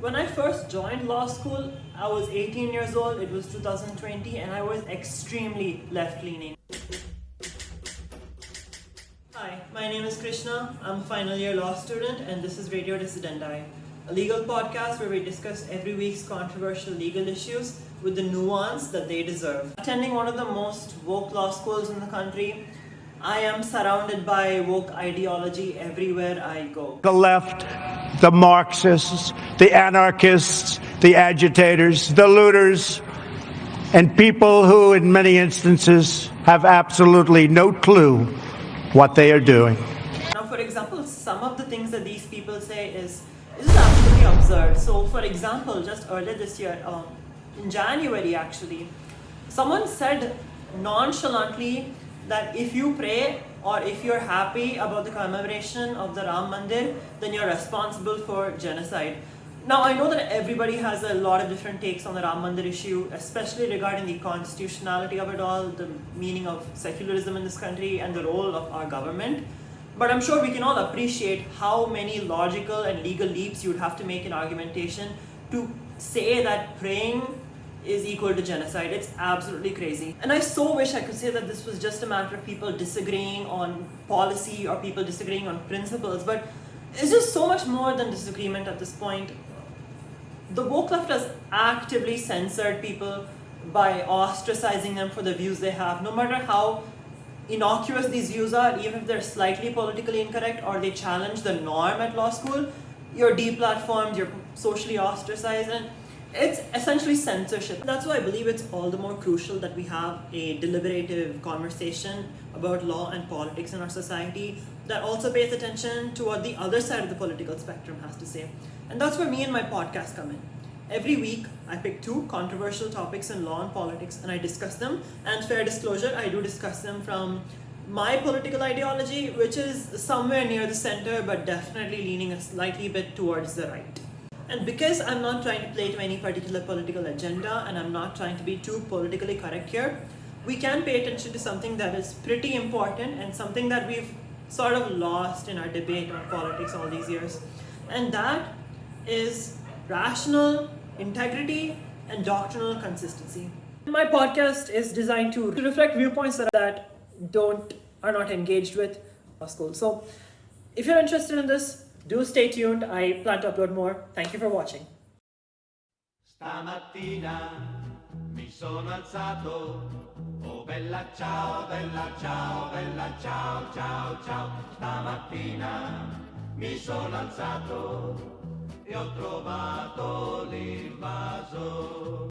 When I first joined law school, I was 18 years old, it was 2020, and I was extremely left-leaning. Hi, my name is Krishna. I'm a final year law student, and this is Radio Decidendi, a legal podcast where we discuss every week's controversial legal issues with the nuance that they deserve. Attending one of the most woke law schools in the country, I am surrounded by woke ideology everywhere I go. The left, the Marxists, the anarchists, the agitators, the looters, and people who, in many instances, have absolutely no clue what they are doing. Now, for example, some of the things that these people say is absolutely absurd. So, for example, just earlier this year, in January actually, someone said nonchalantly that if you pray or if you're happy about the commemoration of the Ram Mandir, then you're responsible for genocide. Now, I know that everybody has a lot of different takes on the Ram Mandir issue, especially regarding the constitutionality of it all, the meaning of secularism in this country, and the role of our government. But I'm sure we can all appreciate how many logical and legal leaps you'd have to make in argumentation to say that praying is equal to genocide. It's absolutely crazy. And I so wish I could say that this was just a matter of people disagreeing on policy or people disagreeing on principles, but it's just so much more than disagreement at this point. The woke left has actively censored people by ostracizing them for the views they have, no matter how innocuous these views are, even if they're slightly politically incorrect or they challenge the norm at law school. You're deplatformed, you're socially ostracized, and it's essentially censorship. That's why I believe it's all the more crucial that we have a deliberative conversation about law and politics in our society that also pays attention to what the other side of the political spectrum has to say. And that's where me and my podcast come in. Every week, I pick two controversial topics in law and politics and I discuss them. And fair disclosure, I do discuss them from my political ideology, which is somewhere near the center, but definitely leaning a slightly bit towards the right. And because I'm not trying to play to any particular political agenda and I'm not trying to be too politically correct here, we can pay attention to something that is pretty important and something that we've sort of lost in our debate on politics all these years. And that is rational integrity and doctrinal consistency. My podcast is designed to reflect viewpoints that are not engaged with law school. So if you're interested in this, do stay tuned. I plan to upload more. Thank you for watching. Stamattina mi sono alzato, oh bella ciao, bella ciao, bella ciao, ciao, ciao. Stamattina mi sono alzato e ho trovato l'invasore.